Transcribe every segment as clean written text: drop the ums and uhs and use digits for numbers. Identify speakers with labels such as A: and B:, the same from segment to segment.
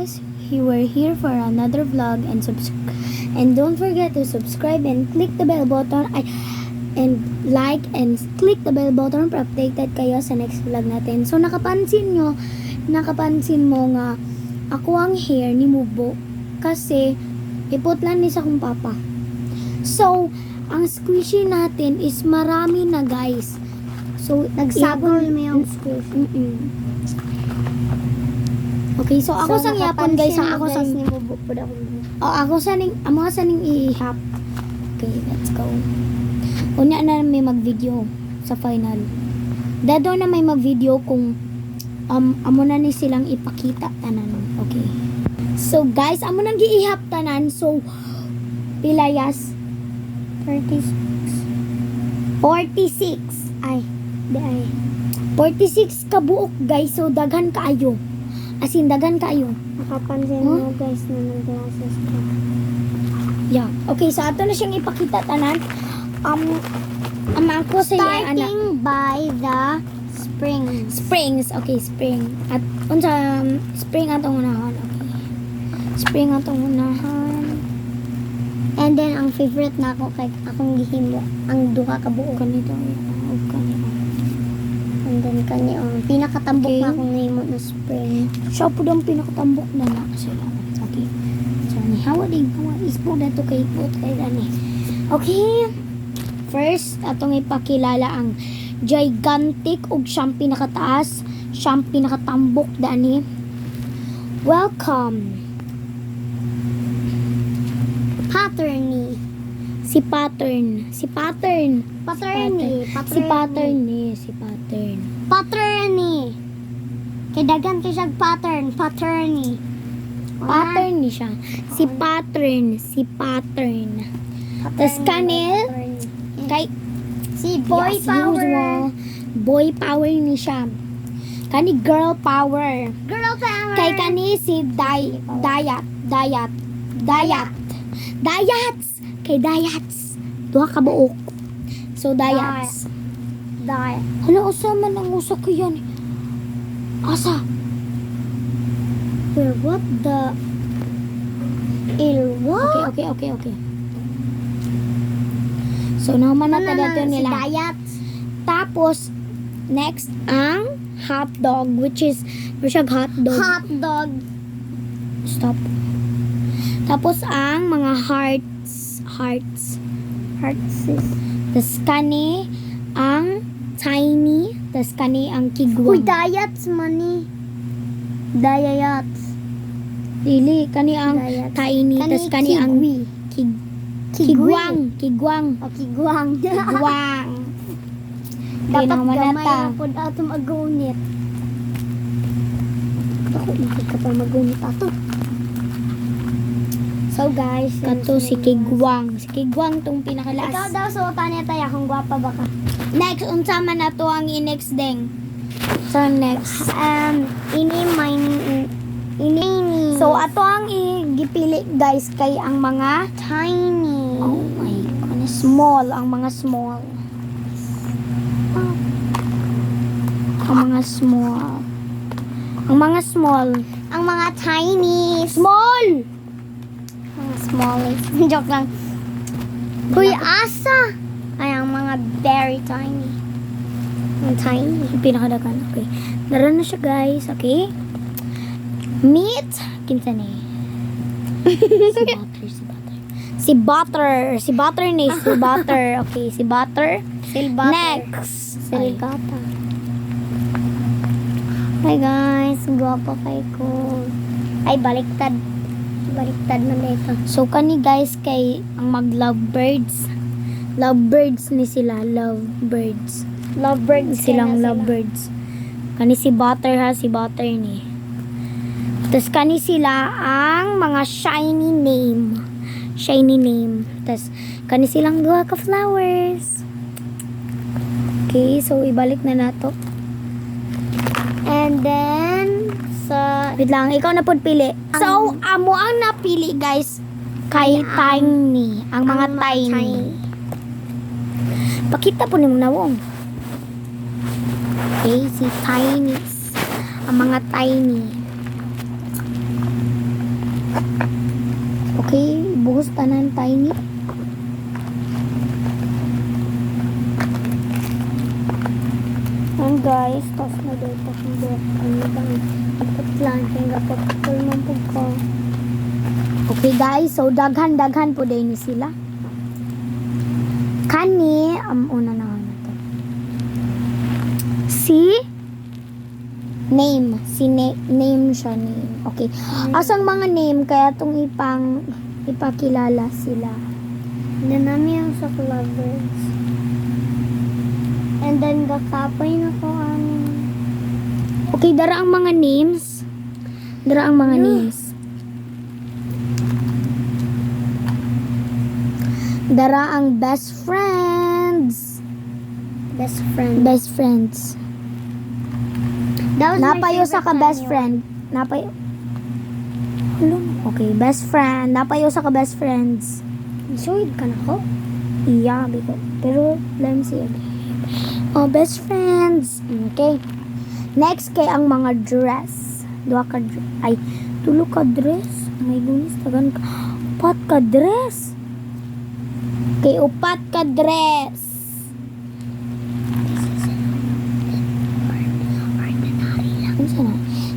A: guys, we're here for another vlog and don't forget to subscribe and click the bell button and like and click the bell button para updated kayo sa next vlog natin. So nakapansin mo nga ako ang hair ni Mubo kasi iputlan ni sa kong papa. So ang squishy natin is marami na guys. So nagsabol mo yung squishy. Okay, so ako sang yapon guys, ako sang
B: ni Mubo pud ako.
A: ako saning ihap. Okay, let's go. Unya na may mag-video sa final. Dado na may mag-video kung amo na ni silang ipakita tanan. Okay. So guys, amo nang giihap tanan. So pilayas 46. Ay, di ay. 46 ka buok guys. So daghan kaayo. As in daghan kaayo.
B: Nakapansin mo guys na nag-glasses ko.
A: Yeah. Okay, so ato na siyang ipakita tanan. Ako sa anak.
B: Starting by the
A: Springs. Okay, spring. At unsa spring atong unahon. Okay. Spring atong unahon.
B: And then ang favorite na ako kay akong gihimo ang duha ka buok
A: Ganito. Ganito.
B: and then kani ang pinakatambok
A: Okay.
B: na akong nahimo na spring.
A: Siya po ang pinakatambok na na sila. Okay. So, ni hawa is po na to kay Dani. Okay. First, atong ipakilala ang gigantic ug siyang pinakataas, siyang pinakatambok Dani. Welcome.
B: Patterny.
A: Si Pattern.
B: Patterny. Patterny. Kay daghan kay siya pattern. Patterny.
A: Pattern ni siya. Si Pattern. Tas kanil, kay
B: si boy
A: as
B: power.
A: usual, boy power ni siya. Kani girl power.
B: Girl power.
A: Kay kani si Dayats. Kay Dayats. Duha ka buok. So Dayats.
B: Dayat.
A: Hala, usa man ang usa ko yan. Asa?
B: What the what?
A: Okay. So naman na dato
B: Si
A: nila.
B: Dayat.
A: Tapos next ang hotdog, which is hotdog.
B: Hot dog.
A: Stop. Tapos ang mga hearts. Tas kani ang tiny. Tas kani ang
B: Uy,
A: kigwang.
B: Dayats mani. Dayats.
A: Dili, kani ang
B: Dayats.
A: tiny. Tas kani ang kigwang.
B: O kigwang.
A: Kigwang.
B: Dapat
A: naman
B: gamay
A: nata.
B: na po ato magunit. Ako, hindi ka pa magunit ato. So guys,
A: Kato si Kigwang. Si Kigwang tong
B: Ikaw
A: pinakalaas.
B: daw suotan niya tayo kung gwapa ba ka.
A: Next, unsa man na to ang i-next deng. So next.
B: Ini.
A: So ato ang igipili guys kay ang mga
B: tiny.
A: oh my goodness, small, ang mga small. Ang mga small.
B: Ang mga tiny.
A: Small!
B: Mga smallest. Joke lang. Uy, asa? Ay, ang mga very tiny. Ang tiny.
A: Yung pinakadagan. Okay. Naroon na siya guys. Okay. Meat. Kinsa ni. Si Butter. Okay, si Butter.
B: Silbutter.
A: Next.
B: Siligata. Hi guys, guwapo kay ko. Ay, baliktad. Baliktad man dito.
A: So kani guys kay ang lovebirds ni sila, lovebirds.
B: Lovebirds
A: Silang lovebirds. Kani si Butter si Butter ni. Tapos kani sila ang mga shiny name. Tapos kani silang duha ka flowers. Okay, so ibalik na nato.
B: And then, sa...
A: Wait lang, ikaw na pod pili. So, amo ang napili guys kay tiny. Ang mga tiny. Pakita po ni mong nawong. Okay, si tiny. Ang mga tiny. Okay, buhos tanan tiny.
B: And guys, tapos na dito kung buhok. Ano bang apot-lan, pinggapot-pul mo po ko.
A: Okay guys, so daghan po din ni sila. Kani, una na to. Name siya, name. Okay. Asang mga name, kaya itong ipakilala sila.
B: Nanami ang sa lovers. And then, gakapoy na ko ang...
A: Okay, dara ang mga names. Names. Dara ang best friends.
B: Best friend.
A: Best friends.
B: That was my
A: Napayo sa ka
B: favorite
A: best
B: anime.
A: friend. Napayo. Okay, best friend. Napayo sa ka best friends.
B: Sure ka na ko?
A: Yeah, because, pero let me see again. Oh, best friends. Okay. Next kay ang mga dress. Tulo ka dress. My goodness, tagan ka. Upat ka dress. Kay upat ka dress.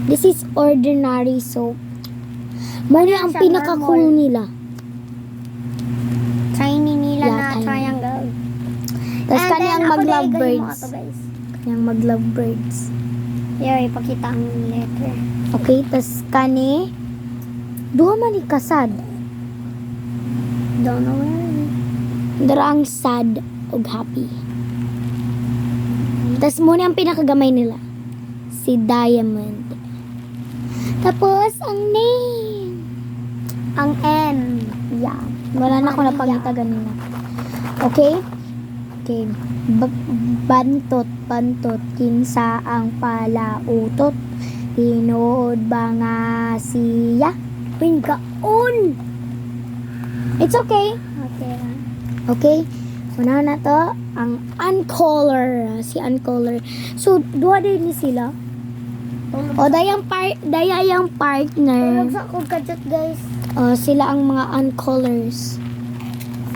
A: This is ordinary soap. Mali ang
B: siya,
A: pinaka-cool
B: normal.
A: nila.
B: Tiny nila
A: Yeah,
B: na
A: tiny.
B: triangle.
A: Tapos
B: And
A: kaniyang
B: then, ako
A: mag-love
B: dahil ganyan
A: birds.
B: mo ato, guys.
A: Kaniyang mag-love birds.
B: Yo, ipakita ang letter.
A: Okay, tapos kani. Duha man ni kasad.
B: Don't know where.
A: Dara ang sad o happy. Tapos muna ang pinakagamay nila. Si Diamond. Tapos ang name.
B: Ang M.
A: Yeah. Wala na ako napagita ganina. Okay? Okay. Bantot. Kinsa ang palautot. Tinood ba nga siya?
B: Pinkaon.
A: It's okay.
B: Okay.
A: Okay? Una na to, ang Uncolor. Si Uncolor. So, duha din ni sila. O, dayang partner.
B: Tulog sa kong kajot, guys.
A: Sila ang mga Uncolors.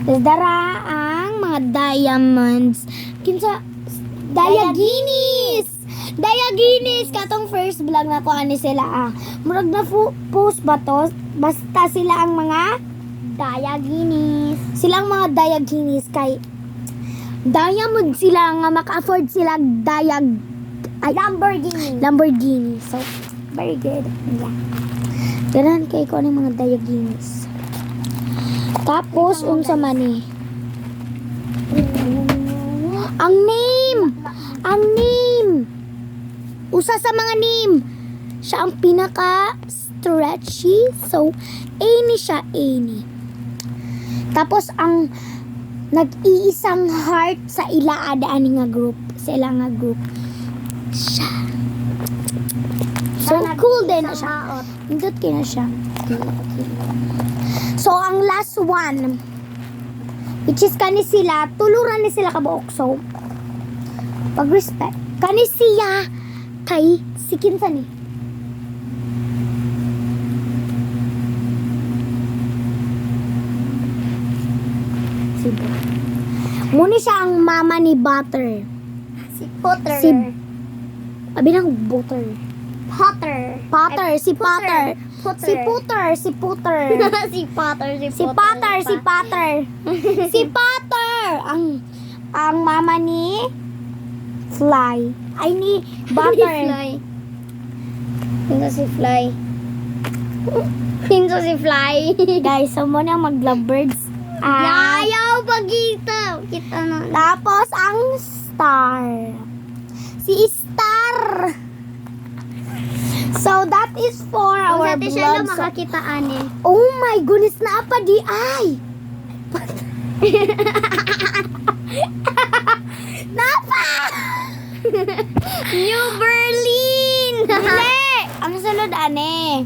A: Tapos dara ang mga Diamonds. Kinsa? Diaginis! Diaginis! Katong first vlog na ko ani sila Murag na post ba to? Basta sila ang mga
B: Diaginis.
A: silang mga Diaginis kay Diamond sila nga maka-afford sila Lamborghini. So, very good. Yeah. Ganun kay ko ng mga Diaginis. Tapos, unsa man eh. Ang name! Usa sa mga name. Siya ang pinaka-stretchy. So, Amy siya, Amy. Tapos, ang nag-iisang heart sa ilaadaan nga group. Sa ilang nga group. Siya. So, cool din na siya. Indot kina siya. Okay. So, ang last one, which is kani sila, tuluran ni sila kabuok. So, pag-respect. Kani siya kay si kinsa ni? Si Butter. Muni siya ang mama ni Butter.
B: Si Potter.
A: Abi ng Butter.
B: Potter.
A: Potter, si Potter.
B: Potter.
A: Si Potter.
B: si Potter.
A: Si Potter. Ang mama ni Fly. Ay, ni Butter.
B: Fly. Pinto si Fly. Pinto si Fly.
A: Guys, so muna mag-lovebirds.
B: Ayaw pagkita. Kita na.
A: Tapos, ang Star. Si Star. So, that is for
B: Kung
A: our
B: sa siya lang
A: vlog. So,
B: makakitaan eh.
A: oh my goodness, na pa di ay. Napa!
B: New Berlin!
A: Dili! Ang sulod ane.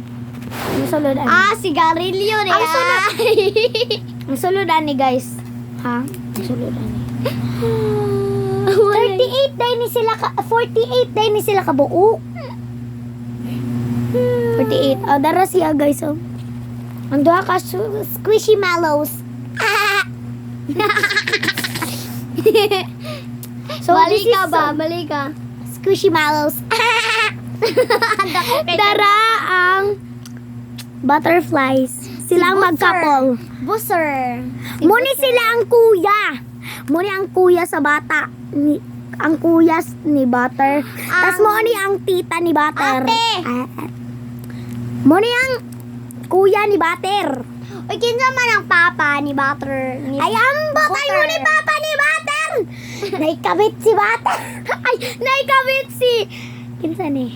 A: Ang sulod ane.
B: Sigarilyo na
A: Ang
B: yan.
A: Ang sulod ane, guys. Ha? Ang sulod ane. 48 day ni sila 48 day ni sila kabuo. 48. Dara siya, guys. Oh. Ang duha ka squishy mallows. So,
B: Bali
A: this
B: ka
A: is
B: ba? Bali ka.
A: Squishy mallows. Dara ang butterflies. Silang
B: Si Butcher.
A: magkapol.
B: Busser.
A: Muni sila ang kuya. Muni ang kuya sa bata. Ang kuya ni Butter. Tas muni ang tita ni Butter.
B: Ate!
A: Muni ang kuya ni Butter.
B: Uy, kinsa man ang papa ni Butter?
A: Ay, ambot! Ay,
B: Butter.
A: muni papa ni Butter! Naikabit si Butter. Ay, naikabit si... Kinsa ni?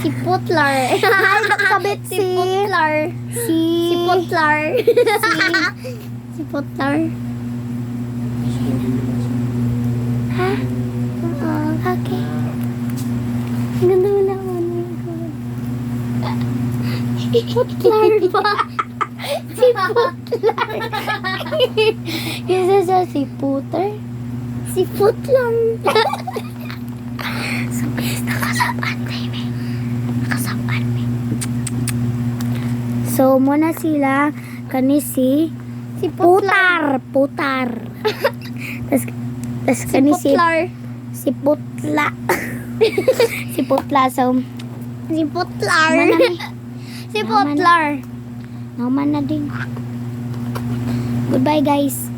B: Si Putlar.
A: Ay, nakabit
B: si Putlar.
A: Si...
B: Si Putlar. si Putlar.
A: Ha? Okay. Ganda mo naman. Si Putlar ba? Si Putlar. Isa siya si Puter.
B: Si Putlar.
A: So guys, nakasapan baby. Nakasapan me. So muna sila kani si
B: Si Putlar.
A: Putar. Tas
B: Si
A: kani
B: Putlar.
A: si Putla. Si Putla. So
B: Si Putlar.
A: Manami.
B: Si Putlar.
A: nauman na din. Goodbye guys.